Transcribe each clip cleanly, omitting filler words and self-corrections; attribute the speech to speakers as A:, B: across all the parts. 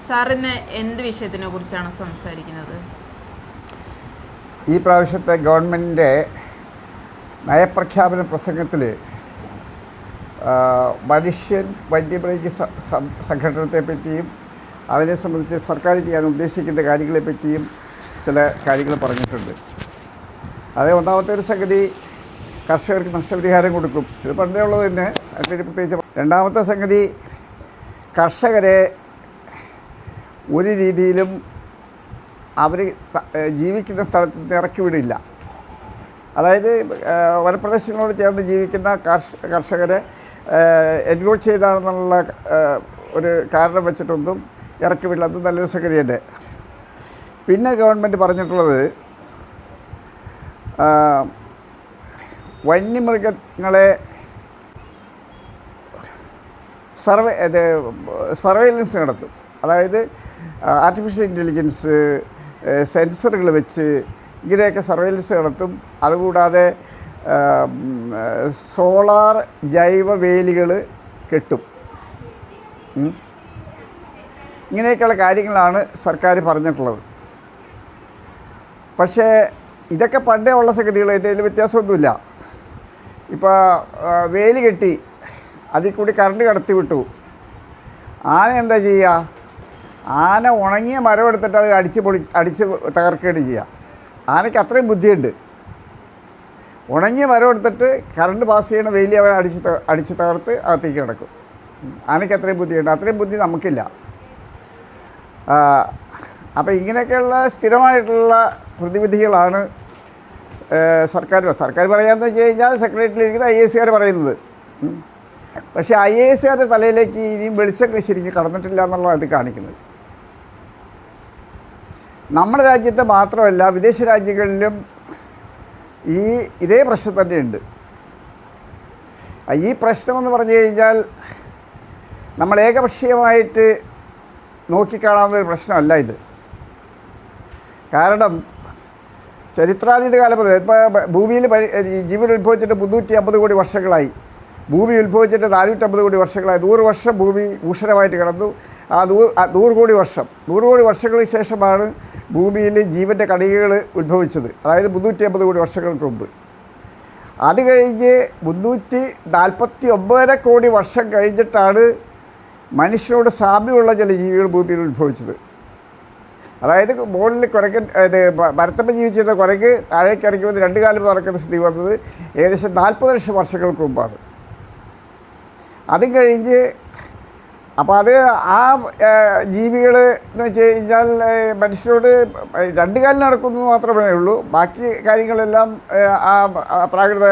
A: സാറിന് എന്ത് വിഷയത്തിനെ കുറിച്ചാണ് സംസാരിക്കുന്നത്?
B: ഈ പ്രാവശ്യത്തെ ഗവൺമെൻറ്റിൻ്റെ നയപ്രഖ്യാപന പ്രസംഗത്തിൽ മനുഷ്യൻ വന്യമൃഗ സംഘടനത്തെ പറ്റിയും അതിനെ സംബന്ധിച്ച് സർക്കാർ ചെയ്യാൻ ഉദ്ദേശിക്കുന്ന കാര്യങ്ങളെപ്പറ്റിയും ചില കാര്യങ്ങൾ പറഞ്ഞിട്ടുണ്ട്. അത് ഒന്നാമത്തെ ഒരു സംഗതി, കർഷകർക്ക് നഷ്ടപരിഹാരം കൊടുക്കും. ഇത് പണ്ടേ ഉള്ളത് തന്നെ, അതിന് പ്രത്യേകിച്ച്. രണ്ടാമത്തെ സംഗതി, കർഷകരെ ഒരു രീതിയിലും അവർ ജീവിക്കുന്ന സ്ഥലത്ത് നിന്ന് ഇറക്കി വിടില്ല. അതായത് വനപ്രദേശങ്ങളോട് ചേർന്ന് ജീവിക്കുന്ന കർഷകരെ എൻക്രോച്ച് ചെയ്താണെന്നുള്ള ഒരു കാരണം വെച്ചിട്ടൊന്നും ഇറക്കി വിടില്ല. അത് നല്ലൊരു സംഗതി തന്നെ. പിന്നെ ഗവൺമെൻറ് പറഞ്ഞിട്ടുള്ളത് വന്യമൃഗങ്ങളെ സർവൈലൻസ് നടത്തും. അതായത് ആർട്ടിഫിഷ്യൽ ഇൻ്റലിജൻസ്, സെൻസറുകൾ വെച്ച് ഇങ്ങനെയൊക്കെ സർവൈലൻസ് നടത്തും. അതുകൂടാതെ സോളാർ ജൈവ വേലികൾ കെട്ടും. ഇങ്ങനെയൊക്കെയുള്ള കാര്യങ്ങളാണ് സർക്കാർ പറഞ്ഞിട്ടുള്ളത്. പക്ഷേ ഇതൊക്കെ പണ്ടേ ഉള്ള സംഗതികൾ, ഇതിൽ വ്യത്യാസമൊന്നുമില്ല. ഇപ്പോൾ വേലി കെട്ടി അതിൽ കൂടി കറണ്ട് കടത്തി വിട്ടു. ആന എന്താ ചെയ്യുക? ആന ഉണങ്ങിയ മരം എടുത്തിട്ട് അത് അടിച്ച് തകർക്കുകയാണ് ചെയ്യുക. ആനയ്ക്ക് അത്രയും ബുദ്ധിയുണ്ട്. ഉണങ്ങിയ മരം എടുത്തിട്ട് കറണ്ട് പാസ് ചെയ്യണ വേലി അവൻ അടിച്ച് തകർത്ത് അകത്തേക്ക് കിടക്കും. ആനയ്ക്ക് അത്രയും ബുദ്ധിയുണ്ട്. അത്രയും ബുദ്ധി നമുക്കില്ല. അപ്പോൾ ഇങ്ങനെയൊക്കെയുള്ള സ്ഥിരമായിട്ടുള്ള പ്രതിവിധികളാണ് സർക്കാർ പറയാമെന്ന് വെച്ച് കഴിഞ്ഞാൽ സെക്രട്ടറിയിലിരിക്കുന്ന IASകാർ പറയുന്നത്. പക്ഷേ IASകാരുടെ തലയിലേക്ക് ഇനിയും വെളിച്ചം ശരിക്കും കടന്നിട്ടില്ല എന്നുള്ളതാണ് ഇത് കാണിക്കുന്നത്. നമ്മുടെ രാജ്യത്ത് മാത്രമല്ല, വിദേശ രാജ്യങ്ങളിലും ഇതേ പ്രശ്നം തന്നെയുണ്ട്. ഈ പ്രശ്നമെന്ന് പറഞ്ഞു കഴിഞ്ഞാൽ നമ്മൾ ഏകപക്ഷീയമായിട്ട് നോക്കിക്കാണാവുന്ന ഒരു പ്രശ്നമല്ല ഇത്. കാരണം ചരിത്രാതീത കാലം മുതൽ ഇപ്പോൾ ഭൂമിയിൽ ജീവൻ ഉത്ഭവിച്ചിട്ട് 350 കോടി വർഷങ്ങളായി. ഭൂമി ഉത്ഭവിച്ചിട്ട് 450 കോടി വർഷങ്ങളായി. 100 വർഷം ഭൂമി ഊഷരമായിട്ട് കിടന്നു. ആ 100 കോടി വർഷങ്ങൾക്ക് ശേഷമാണ് ഭൂമിയിൽ ജീവൻ്റെ കണികകൾ ഉത്ഭവിച്ചത്. അതായത് 350 കോടി വർഷങ്ങൾക്ക് മുമ്പ്. അത് കഴിഞ്ഞ് 349 കോടി വർഷം കഴിഞ്ഞിട്ടാണ് മനുഷ്യനോട് സാമ്യമുള്ള ചില ജീവികൾ ഭൂമിയിൽ ഉത്ഭവിച്ചത്. അതായത് മുകളിൽ കുരങ്ങൻ, മരത്തമ്മ ജീവിച്ചിരുന്ന കുരങ്ങ് താഴേക്ക് ഇറങ്ങി വന്ന് 2 കാലം നടക്കുന്ന സ്ഥിതി വന്നത് ഏകദേശം 40 ലക്ഷം വർഷങ്ങൾക്ക് മുമ്പാണ്. അതും കഴിഞ്ഞ് അപ്പോൾ അത് ആ ജീവികൾ എന്ന് വെച്ച് കഴിഞ്ഞാൽ മനുഷ്യരോട് 2 കാലിൽ നടക്കുന്നത് മാത്രമേ ഉള്ളൂ. ബാക്കി കാര്യങ്ങളെല്ലാം ആ പ്രാകൃത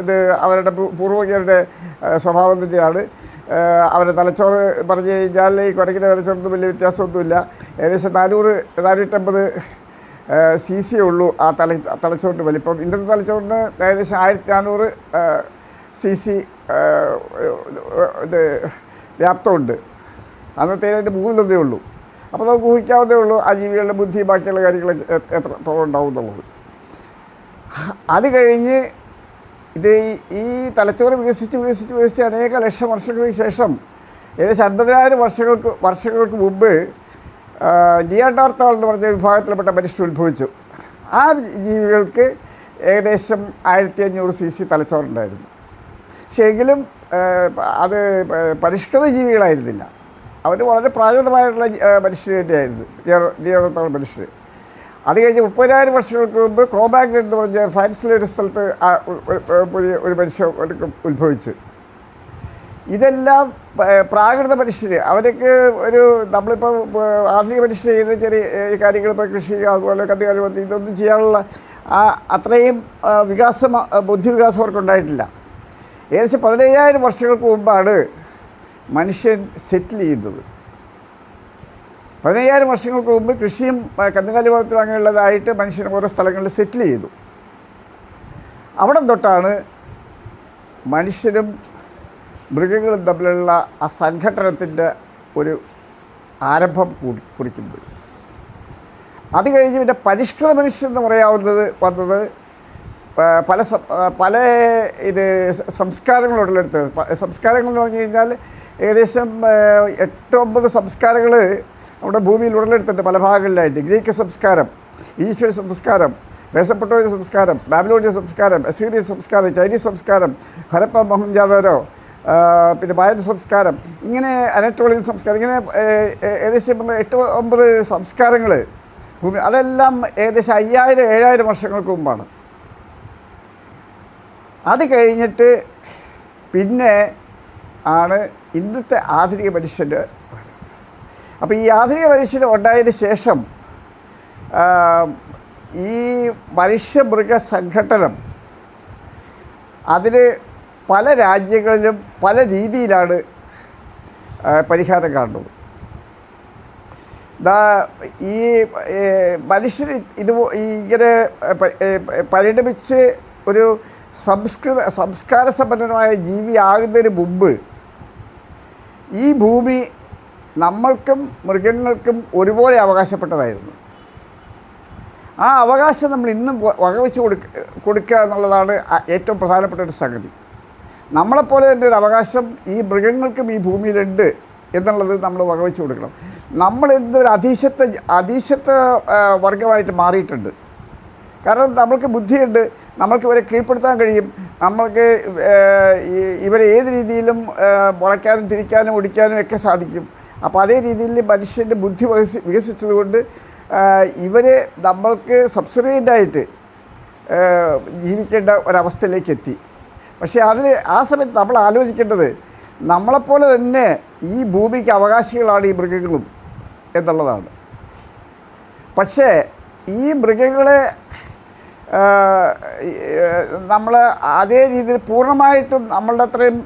B: ഇത് അവരുടെ പൂർവ്വികരുടെ സ്വഭാവം തന്നെയാണ്. അവരുടെ തലച്ചോറ് പറഞ്ഞു കഴിഞ്ഞാൽ ഈ കുരങ്ങിൻ്റെ തലച്ചോറിന് വലിയ വ്യത്യാസമൊന്നുമില്ല. ഏകദേശം 450 cc ഉള്ളൂ ആ തലച്ചോറിൻ്റെ വലിപ്പം. ഇന്നത്തെ തലച്ചോറിന് ഏകദേശം 1400 cc ഇത് വ്യാപ്തമുണ്ട്. അന്നത്തെ അതിൻ്റെ 3 ഉള്ളൂ. അപ്പോൾ നമുക്ക് ഊഹിക്കാവുന്നതേ ഉള്ളൂ ആ ജീവികളുടെ ബുദ്ധി ബാക്കിയുള്ള കാര്യങ്ങളൊക്കെ എത്രത്തോളം ഉണ്ടാവും എന്നുള്ളത്. അത് കഴിഞ്ഞ് ഇത് ഈ തലച്ചോറ് വികസിച്ച് അനേക ലക്ഷം വർഷങ്ങൾക്ക് ശേഷം ഏകദേശം 50,000 വർഷങ്ങൾക്ക് മുമ്പ് നിയാൻഡർത്താൾ എന്ന് പറഞ്ഞ വിഭാഗത്തിൽപ്പെട്ട മനുഷ്യർ ഉത്ഭവിച്ചു. ആ ജീവികൾക്ക് ഏകദേശം 1500 cc തലച്ചോറുണ്ടായിരുന്നു. പക്ഷേ എങ്കിലും അത് പരിഷ്കൃത ജീവികളായിരുന്നില്ല. അവർ വളരെ പ്രാകൃതമായിട്ടുള്ള മനുഷ്യർ തന്നെയായിരുന്നു നിയാൻഡർത്താൾ മനുഷ്യർ. അത് കഴിഞ്ഞ് 30,000 വർഷങ്ങൾക്ക് മുമ്പ് ക്രോമാഗ്നൻ എന്ന് പറഞ്ഞ ഫ്രാൻസിലെ ഒരു സ്ഥലത്ത് ഒരു മനുഷ്യൻ ഉത്ഭവിച്ചു. ഇതെല്ലാം പ്രാകൃത മനുഷ്യർ. അവർക്ക് ഒരു നമ്മളിപ്പോൾ ആധുനിക മനുഷ്യർ ചെയ്യുന്ന ചെറിയ കാര്യങ്ങൾ, ഇപ്പോൾ കൃഷി അതുപോലെ കന്നുകാലി ഇതൊന്നും ചെയ്യാനുള്ള അത്രയും ബുദ്ധിവികാസം അവർക്കുണ്ടായിട്ടില്ല. ഏകദേശം 15,000 വർഷങ്ങൾക്ക് മുമ്പാണ് മനുഷ്യൻ സെറ്റിൽ ചെയ്യുന്നത്. 15,000 വർഷങ്ങൾക്ക് മുമ്പ് കൃഷിയും കന്നുകാലി വളർത്തലും അങ്ങനെയുള്ളതായിട്ട് മനുഷ്യൻ ഓരോ സ്ഥലങ്ങളിൽ സെറ്റിൽ ചെയ്തു. അവിടെ തൊട്ടാണ് മനുഷ്യരും മൃഗങ്ങളും തമ്മിലുള്ള ആ സംഘട്ടനത്തിൻ്റെ ഒരു ആരംഭം കുറിക്കുന്നത്. അത് കഴിഞ്ഞ് പിന്നെ പരിഷ്കൃത മനുഷ്യൻ എന്ന് വന്നത് പല ഇത് സംസ്കാരങ്ങളുള്ളടുത്ത്. സംസ്കാരങ്ങൾ എന്ന് പറഞ്ഞു കഴിഞ്ഞാൽ ഏകദേശം 8-9 സംസ്കാരങ്ങൾ നമ്മുടെ ഭൂമിയിൽ ഉടലെടുത്തിട്ട് പല ഭാഗങ്ങളിലായിട്ട്. ഗ്രീക്ക് സംസ്കാരം, ഈശ്വര സംസ്കാരം, മെസപ്പൊട്ടേമിയൻ സംസ്കാരം, ബാബിലോണിയൻ സംസ്കാരം, അസീറിയൻ സംസ്കാരം, ചൈനീസ് സംസ്കാരം, ഹരപ്പ മൊഹൻജാദാരോ, പിന്നെ മായൻ സംസ്കാരം, ഇങ്ങനെ അനറ്റോളിയൻ സംസ്കാരം, ഇങ്ങനെ ഏകദേശം 8-9 സംസ്കാരങ്ങൾ ഭൂമി. അതെല്ലാം ഏകദേശം 5000-7000 വർഷങ്ങൾക്ക് മുമ്പാണ്. അത് കഴിഞ്ഞിട്ട് പിന്നെ ആണ് ഇന്നത്തെ ആധുനിക മനുഷ്യൻ്റെ. അപ്പോൾ ഈ ആധുനിക മനുഷ്യൻ ഉണ്ടായതിന് ശേഷം ഈ മനുഷ്യമൃഗ സംഘട്ടനം അതിന് പല രാജ്യങ്ങളിലും പല രീതിയിലാണ് പരിഹാരം കാണുന്നത്. ഈ മനുഷ്യർ ഇങ്ങനെ പരിണമിച്ച് ഒരു സംസ്കാര സമ്പന്നമായ ജീവിയാകുന്നതിന് മുമ്പ് ഈ ഭൂമി നമ്മൾക്കും മൃഗങ്ങൾക്കും ഒരുപോലെ അവകാശപ്പെട്ടതായിരുന്നു. ആ അവകാശം നമ്മൾ ഇന്നും വകവെച്ച് കൊടുക്കുക എന്നുള്ളതാണ് ഏറ്റവും പ്രധാനപ്പെട്ട ഒരു സംഗതി. നമ്മളെപ്പോലെ തന്നെ ഒരു അവകാശം ഈ മൃഗങ്ങൾക്കും ഈ ഭൂമിയിലുണ്ട് എന്നുള്ളത് നമ്മൾ വകവെച്ച് കൊടുക്കണം. നമ്മൾ എന്തൊരു അധീശത്വ വർഗമായിട്ട് മാറിയിട്ടുണ്ട്. കാരണം നമ്മൾക്ക് ബുദ്ധിയുണ്ട്, നമ്മൾക്ക് ഇവരെ കീഴ്പ്പെടുത്താൻ കഴിയും, നമ്മൾക്ക് ഇവരെ ഏത് രീതിയിലും മുളയ്ക്കാനും തിരിക്കാനും ഒടിക്കാനും ഒക്കെ സാധിക്കും. അപ്പോൾ അതേ രീതിയിൽ മനുഷ്യൻ്റെ ബുദ്ധി വികസിച്ചതുകൊണ്ട് ഇവർ നമ്മൾക്ക് സബ്സിഡിയൻ്റായിട്ട് ജീവിക്കേണ്ട ഒരവസ്ഥയിലേക്ക് എത്തി. പക്ഷേ ആ സമയത്ത് നമ്മൾ ആലോചിക്കേണ്ടത് നമ്മളെപ്പോലെ തന്നെ ഈ ഭൂമിക്ക് അവകാശികളാണ് ഈ മൃഗങ്ങളും എന്നുള്ളതാണ്. പക്ഷേ ഈ മൃഗങ്ങളെ നമ്മൾ അതേ രീതിയിൽ പൂർണ്ണമായിട്ടും നമ്മളുടെ അത്രയും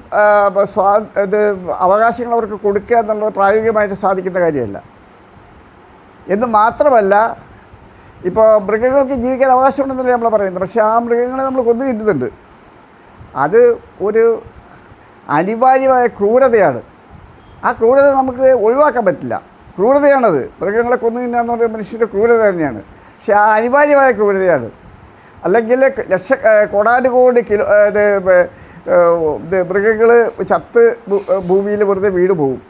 B: അവകാശങ്ങൾ അവർക്ക് കൊടുക്കുക എന്നുള്ളത് പ്രായോഗികമായിട്ട് സാധിക്കുന്ന കാര്യമല്ല. എന്ന് മാത്രമല്ല, ഇപ്പോൾ മൃഗങ്ങൾക്ക് ജീവിക്കാൻ അവകാശമുണ്ടെന്നല്ലേ നമ്മൾ പറയുന്നത്. പക്ഷേ ആ മൃഗങ്ങളെ നമ്മൾ കൊന്നു തിന്നുന്നുണ്ട്. അത് ഒരു അനിവാര്യമായ ക്രൂരതയാണ്. ആ ക്രൂരത നമുക്ക് ഒഴിവാക്കാൻ പറ്റില്ല. ക്രൂരതയാണത്. മൃഗങ്ങളെ കൊന്നു തിന്നുക എന്ന് പറയുന്നത് മനുഷ്യൻ്റെ ക്രൂരത തന്നെയാണ്. പക്ഷേ ആ അനിവാര്യമായ ക്രൂരതയാണ്. അല്ലെങ്കിൽ കോടാനുകോടി മൃഗങ്ങൾ ചത്ത് ഭൂമിയിൽ വെറുതെ വീട് പോകും,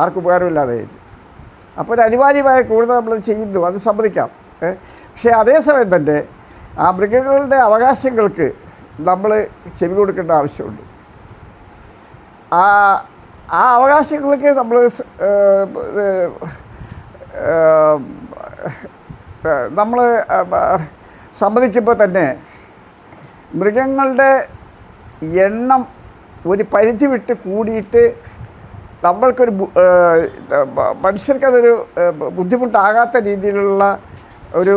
B: ആർക്കും ഉപകാരമില്ലാതെ. അപ്പോൾ ഒരു അനിവാര്യമായ ക്രൂരത നമ്മൾ ചെയ്യുന്നു, അത് സമ്മതിക്കാം. പക്ഷേ അതേസമയം തന്നെ ആ മൃഗങ്ങളുടെ അവകാശങ്ങൾക്ക് നമ്മൾ ചെവി കൊടുക്കേണ്ട ആവശ്യമുണ്ട്. ആ അവകാശങ്ങൾക്ക് നമ്മൾ സമ്മതിക്കുമ്പോൾ തന്നെ മൃഗങ്ങളുടെ എണ്ണം ഒരു പരിധി വിട്ട് കൂടിയിട്ട് നമ്മൾക്കൊരു മനുഷ്യർക്കതൊരു ബുദ്ധിമുട്ടാകാത്ത രീതിയിലുള്ള ഒരു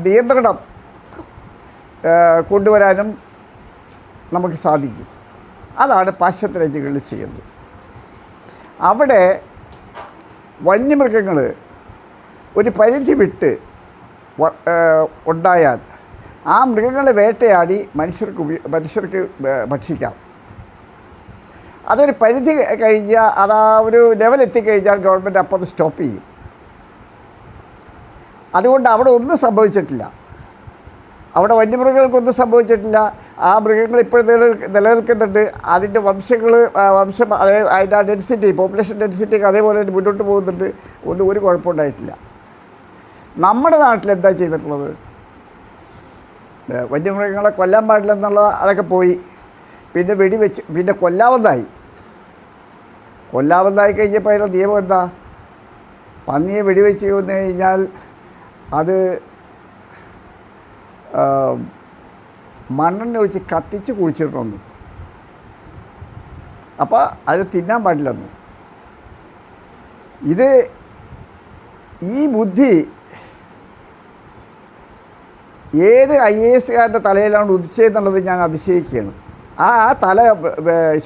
B: നിയന്ത്രണം കൊണ്ടുവരാനും നമുക്ക് സാധിക്കും. അതാണ് പാശ്ചാത്യ രാജ്യങ്ങളിൽ ചെയ്യുന്നത്. അവിടെ വന്യമൃഗങ്ങൾ ഒരു പരിധി വിട്ട് ഉണ്ടായാൽ ആ മൃഗങ്ങളെ വേട്ടയാടി മനുഷ്യർക്ക് ഭക്ഷിക്കാം. അതൊരു പരിധി കഴിഞ്ഞാൽ അത് ആ ഒരു ലെവലെത്തിക്കഴിഞ്ഞാൽ ഗവൺമെൻറ് അപ്പോൾ അത് സ്റ്റോപ്പ് ചെയ്യും. അതുകൊണ്ട് അവിടെ ഒന്നും സംഭവിച്ചിട്ടില്ല. അവിടെ വന്യമൃഗങ്ങൾക്കൊന്നും സംഭവിച്ചിട്ടില്ല. ആ മൃഗങ്ങൾ ഇപ്പോഴും നിലനിൽക്കുന്നുണ്ട്. അതിൻ്റെ അതിൻ്റെ ഡെൻസിറ്റി, പോപ്പുലേഷൻ ഡെൻസിറ്റിയൊക്കെ അതേപോലെ തന്നെ മുന്നോട്ട് പോകുന്നുണ്ട്. ഒരു കുഴപ്പമുണ്ടായിട്ടില്ല. നമ്മുടെ നാട്ടിൽ എന്താ ചെയ്തിട്ടുള്ളത്? വന്യമൃഗങ്ങളെ കൊല്ലാൻ പാടില്ലെന്നുള്ള അതൊക്കെ പോയി. പിന്നെ വെടിവെച്ച് പിന്നെ കൊല്ലാവുന്നതായി കഴിഞ്ഞപ്പോൾ അതിൻ്റെ നിയമം എന്താ? പന്നിയെ വെടിവെച്ച് വന്നു കഴിഞ്ഞാൽ അത് മണ്ണെണ്ണ ഒഴിച്ച് കത്തിച്ച് കുഴിച്ചിടണമെന്ന്. അപ്പോൾ അത് തിന്നാൻ പാടില്ലെന്ന്. ഈ ബുദ്ധി ഏത് IAS തലയിലാണ് ഉദിച്ചതെന്നുള്ളത് ഞാൻ അതിശയിക്കുകയാണ്. ആ തല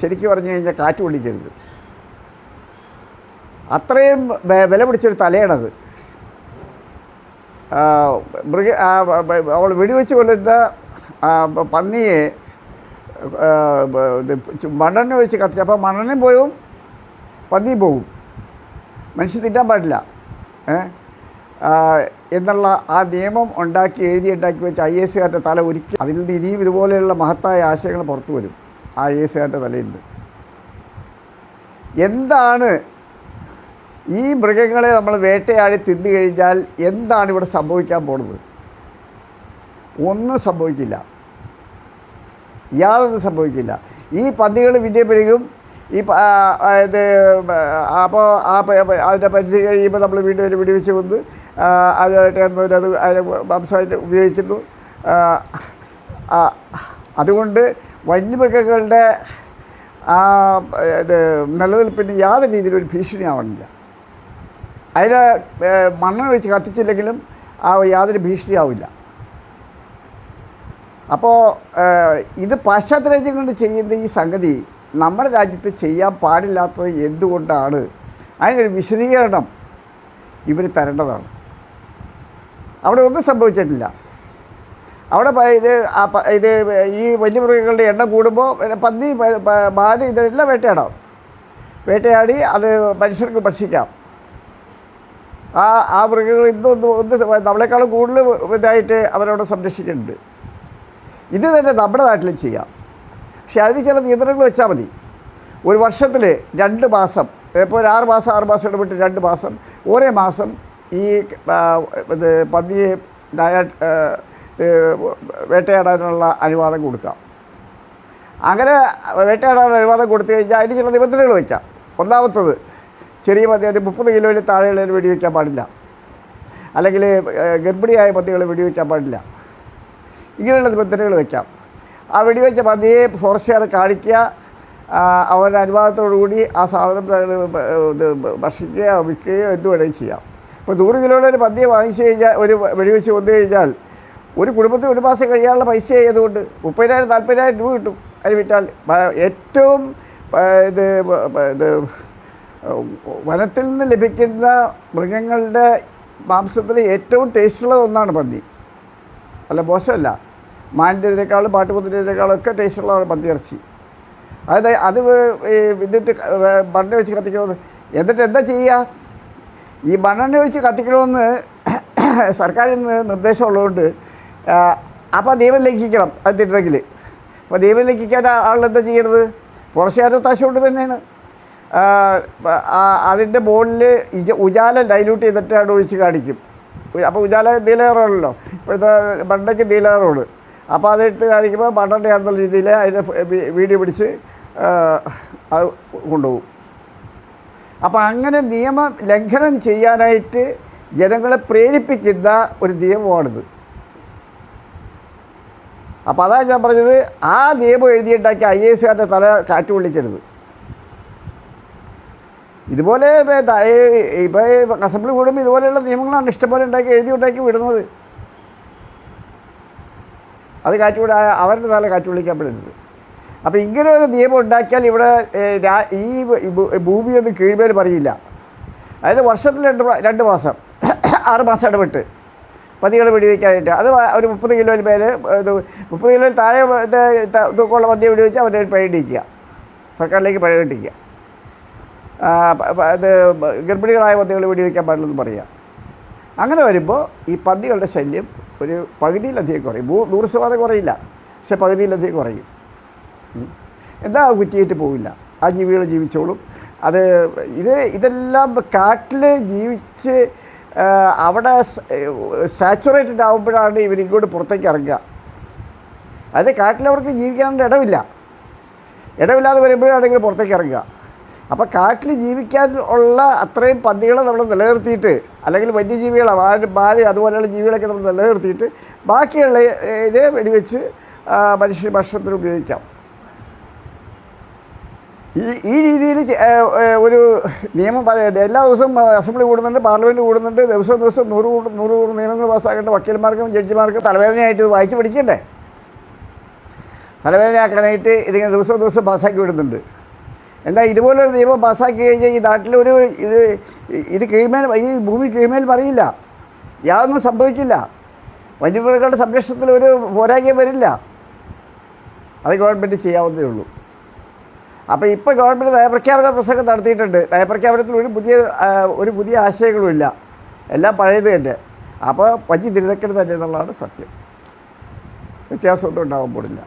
B: ശരിക്കും പറഞ്ഞു കഴിഞ്ഞാൽ കാറ്റ് കൊള്ളിക്കരുത്. അത്രയും വില പിടിച്ചൊരു തലയാണത്. അവൾ വെടിവെച്ച് കൊല്ലുന്ന പന്നിയെ മണ്ണെണ്ണ വെച്ച് കത്തിച്ച്, അപ്പോൾ മണ്ണെണ്ണയും പോവും പന്നിയും പോവും. മനുഷ്യൻ തിന്നാൻ പാടില്ല എന്നുള്ള ആ നിയമം ഉണ്ടാക്കി വെച്ച് IAS തല ഒരിക്കൽ അതിൽ നിന്ന് ഇനിയും ഇതുപോലെയുള്ള മഹത്തായ ആശയങ്ങൾ പുറത്തു വരും ആ IAS തലയിൽ നിന്ന്. എന്താണ് ഈ മൃഗങ്ങളെ നമ്മൾ വേട്ടയാടി തിന്നു കഴിഞ്ഞാൽ എന്താണ് ഇവിടെ സംഭവിക്കാൻ പോകുന്നത്? ഒന്നും സംഭവിക്കില്ല, യാതൊന്നും സംഭവിക്കില്ല. ഈ പന്നികൾ വിജയപ്പെടുകയും ഇത് അപ്പോൾ അതിൻ്റെ പരിധി കഴിയുമ്പോൾ നമ്മൾ വീണ്ടും ഒരു വെടിവെച്ച് കൊന്ന് അതുമായിട്ടായിരുന്നവർ അത് അതിനെ മാംസമായിട്ട് ഉപയോഗിക്കുന്നു. അതുകൊണ്ട് വന്യമൃഗങ്ങളുടെ ഇത് നിലനിൽപ്പിന് യാതൊരു രീതിയിലും ഒരു ഭീഷണിയാവണില്ല. അതിനെ മണ്ണെണ്ണ വെച്ച് കത്തിച്ചില്ലെങ്കിലും യാതൊരു ഭീഷണിയാവില്ല. അപ്പോൾ ഇത് പാശ്ചാത്യ രാജ്യങ്ങളിൽ ചെയ്യുന്ന ഈ സംഗതി നമ്മുടെ രാജ്യത്ത് ചെയ്യാൻ പാടില്ലാത്തത് എന്തുകൊണ്ടാണ്? അതിനൊരു വിശദീകരണം ഇവർ തരേണ്ടതാണ്. അവിടെ ഒന്നും സംഭവിച്ചിട്ടില്ല. അവിടെ ഇത് ഈ വന്യമൃഗങ്ങളുടെ എണ്ണം കൂടുമ്പോൾ പന്നി, മാന് ഇതെല്ലാം വേട്ടയാടി അത് മനുഷ്യർക്ക് ഭക്ഷിക്കാം. ആ മൃഗങ്ങൾ ഒന്ന് നമ്മളെക്കാളും കൂടുതൽ ഇതായിട്ട് അവരവിടെ സംരക്ഷിക്കുന്നുണ്ട്. ഇത് തന്നെ നമ്മുടെ നാട്ടിലും ചെയ്യാം. പക്ഷെ അതിന് ചില നിയന്ത്രണങ്ങൾ വെച്ചാൽ മതി. ഒരു വർഷത്തിൽ 2 മാസം, ഇപ്പോൾ ഒരു 6 മാസം ഇടപെട്ട് 2 മാസം, ഓരോ മാസം ഈ ഇത് പന്നിയെ വേട്ടയാടാനുള്ള അനുവാദം കൊടുക്കാം. അങ്ങനെ വേട്ടയാടാനുള്ള അനുവാദം കൊടുത്തു കഴിഞ്ഞാൽ അതിന് ചില നിബന്ധനകൾ വയ്ക്കാം. ഒന്നാമത്തത്, ചെറിയ പന്നി 30 കിലോയിൽ താഴെയുള്ളതിന് വെടിവെക്കാൻ പാടില്ല, അല്ലെങ്കിൽ ഗർഭിണിയായ പന്നികളെ വെടിവെക്കാൻ പാടില്ല. ഇങ്ങനെയുള്ള നിബന്ധനകൾ വയ്ക്കാം. ആ വെടിവെച്ച പന്നിയെ ഫോറസ്റ്റുകാരെ കാണിക്കുക, അവരുടെ അനുവാദത്തോടുകൂടി ആ സാധനം ഭക്ഷിക്കുകയോ വിൽക്കുകയോ എന്ത് വേണമെങ്കിലും ചെയ്യാം. ഇപ്പോൾ 100 കിലോയുടെ ഒരു പന്നിയെ വാങ്ങിച്ചു കഴിഞ്ഞാൽ, ഒരു വെടിവെച്ച് കൊന്നു കഴിഞ്ഞാൽ ഒരു കുടുംബത്തിൽ 1 മാസം കഴിയാനുള്ള പൈസ ആയതുകൊണ്ട് 30,000-40,000 രൂപ കിട്ടും. അത് വിറ്റാൽ ഏറ്റവും ഇത് വനത്തിൽ നിന്ന് ലഭിക്കുന്ന മൃഗങ്ങളുടെ മാംസത്തിൽ ഏറ്റവും ടേസ്റ്റുള്ള ഒന്നാണ് പന്നി. അല്ല, മോശമല്ല. മാനിൻ്റെതിനേക്കാളും പാട്ടുപൊത്തിൻ്റെതിനേക്കാളും ഒക്കെ ടേസ്റ്റുള്ളതാണ് പന്നിയിറച്ചി. അത് ഇതിട്ട് മണ്ണെണ്ണ വെച്ച് കത്തിക്കണമെന്ന്. എന്നിട്ട് എന്താ ചെയ്യുക? ഈ മണ്ണെണ്ണ വെച്ച് കത്തിക്കണമെന്ന് സർക്കാരിൽ നിന്ന് നിർദ്ദേശമുള്ളതുകൊണ്ട് അപ്പോൾ നിയമം ലംഘിക്കണം അതിട്ടുണ്ടെങ്കിൽ. അപ്പോൾ നിയമം ലംഘിക്കാൻ ആളെന്താ ചെയ്യണത്? ഫോറസ്റ്റുകാരുടെ ഒത്താശ കൊണ്ട് തന്നെയാണ്. അതിൻ്റെ മുകളിൽ ഉജാല ഡൈല്യൂട്ട് ചെയ്തിട്ട് അവിടെ ഒഴിച്ച് കാണിക്കും. അപ്പോൾ ഉജാല നീലകറാണല്ലോ, ഇപ്പോഴത്തെ മണ്ണയ്ക്ക് നീലകറോട്. അപ്പോൾ അതെടുത്ത് കാണിക്കുമ്പോൾ മണ്ണെണ്ണയാണെന്നുള്ള രീതിയിൽ അതിനെ വീഡിയോ പിടിച്ച് അത് കൊണ്ടുപോകും. അപ്പോൾ അങ്ങനെ നിയമ ലംഘനം ചെയ്യാനായിട്ട് ജനങ്ങളെ പ്രേരിപ്പിക്കുന്ന ഒരു നിയമമാണിത്. അപ്പോൾ അതാണ് ഞാൻ പറഞ്ഞത്, ആ നിയമം എഴുതിയുണ്ടാക്കി IASകാരുടെ തല കാറ്റ് കൊള്ളിക്കരുത്. ഇതുപോലെ ഇപ്പോൾ അസംബ്ലി കൂടുമ്പോൾ ഇതുപോലെയുള്ള നിയമങ്ങളാണ് ഇഷ്ടംപോലെ എഴുതി വിടുന്നത്. അത് കാറ്റുകൂടെ അവരുടെ തല കാറ്റ് വിളിക്കാൻ പറ്റരുത്. അപ്പോൾ ഇങ്ങനെ ഒരു നിയമം ഉണ്ടാക്കിയാൽ ഇവിടെ ഈ ഭൂമിയൊന്നും കീഴ്മേൽ പറയില്ല. അതായത് വർഷത്തിൽ 2 മാസം 6 മാസം ഇടപെട്ട് പന്നികളെ വെടിവെക്കാനായിട്ട് അത് ഒരു 30 കിലോയിൽ മേലെ 30 കിലോയിൽ താഴെ തൂക്കമുള്ള പന്നിയെ വെടിവെച്ചാൽ അവരുടെ പഴയ ഇടിക്കുക, സർക്കാരിലേക്ക് പഴയ ഇട്ടിക്കുക. ഇത് ഗർഭിണികളായ പന്നികൾ വെടിവെക്കാൻ പാടില്ലെന്ന് പറയുക. അങ്ങനെ വരുമ്പോൾ ഈ പന്നികളുടെ ശല്യം ഒരു പകുതിയിലധികം കുറയും. 100% കുറയില്ല, പക്ഷെ പകുതിയിലധികം കുറയും. എന്താ കുറ്റിയേറ്റ് പോവില്ല, ആ ജീവികൾ ജീവിച്ചോളും. ഇതെല്ലാം കാട്ടിൽ ജീവിച്ച് അവിടെ സാച്ചുറേറ്റഡ് ആകുമ്പോഴാണ് ഇവരിങ്ങോട്ട് പുറത്തേക്ക് ഇറങ്ങുക. അത് കാട്ടിലവർക്ക് ജീവിക്കാനുള്ള ഇടമില്ലാതെ വരുമ്പോഴാണെങ്കിൽ പുറത്തേക്ക് ഇറങ്ങുക. അപ്പോൾ കാട്ടിൽ ജീവിക്കാൻ ഉള്ള അത്രയും പന്നികളെ നമ്മൾ നിലനിർത്തിയിട്ട്, അല്ലെങ്കിൽ വന്യജീവികളെ മാന് അതുപോലെയുള്ള ജീവികളൊക്കെ നമ്മൾ നിലനിർത്തിയിട്ട് ബാക്കിയുള്ള ഇത് വെടിവെച്ച് മനുഷ്യ ഭക്ഷണത്തിന് ഉപയോഗിക്കാം. ഈ രീതിയിൽ ഒരു നിയമം എല്ലാ ദിവസവും അസംബ്ലി കൂടുന്നുണ്ട്, പാർലമെൻറ്റ് കൂടുന്നുണ്ട്, ദിവസം 100 നിയമങ്ങൾ പാസ്സാക്കേണ്ട വക്കീൽമാർക്കും ജഡ്ജിമാർക്കും തലവേദനയായിട്ട് ഇത് വായിച്ച് പഠിക്കണ്ടേ? തലവേദനയാക്കാനായിട്ട് ഇതിങ്ങനെ ദിവസം പാസ്സാക്കി വിടുന്നുണ്ട്. എന്നാൽ ഇതുപോലൊരു നിയമം പാസ്സാക്കി കഴിഞ്ഞാൽ ഈ നാട്ടിലൊരു ഇത് കീഴ്മേൽ, ഈ ഭൂമി കീഴ്മേൽ പറയില്ല, യാതൊന്നും സംഭവിക്കില്ല. വന്യമൃഗങ്ങളുടെ സംരക്ഷണത്തിൽ ഒരു പോരായ്മ വരില്ല. അത് ഗവൺമെൻറ് ചെയ്യാവുന്നതേ ഉള്ളൂ. അപ്പോൾ ഇപ്പോൾ ഗവൺമെൻറ് നയപ്രഖ്യാപന പ്രസംഗം നടത്തിയിട്ടുണ്ട്. നയപ്രഖ്യാപനത്തിൽ ഒരു പുതിയ ആശയങ്ങളുമില്ല, എല്ലാം പഴയത് തന്നെ. അപ്പോൾ പഞ്ചി തിരുതക്കൽ തന്നെ എന്നുള്ളതാണ് സത്യം. വ്യത്യാസമൊന്നും ഉണ്ടാകാൻ പോടില്ല.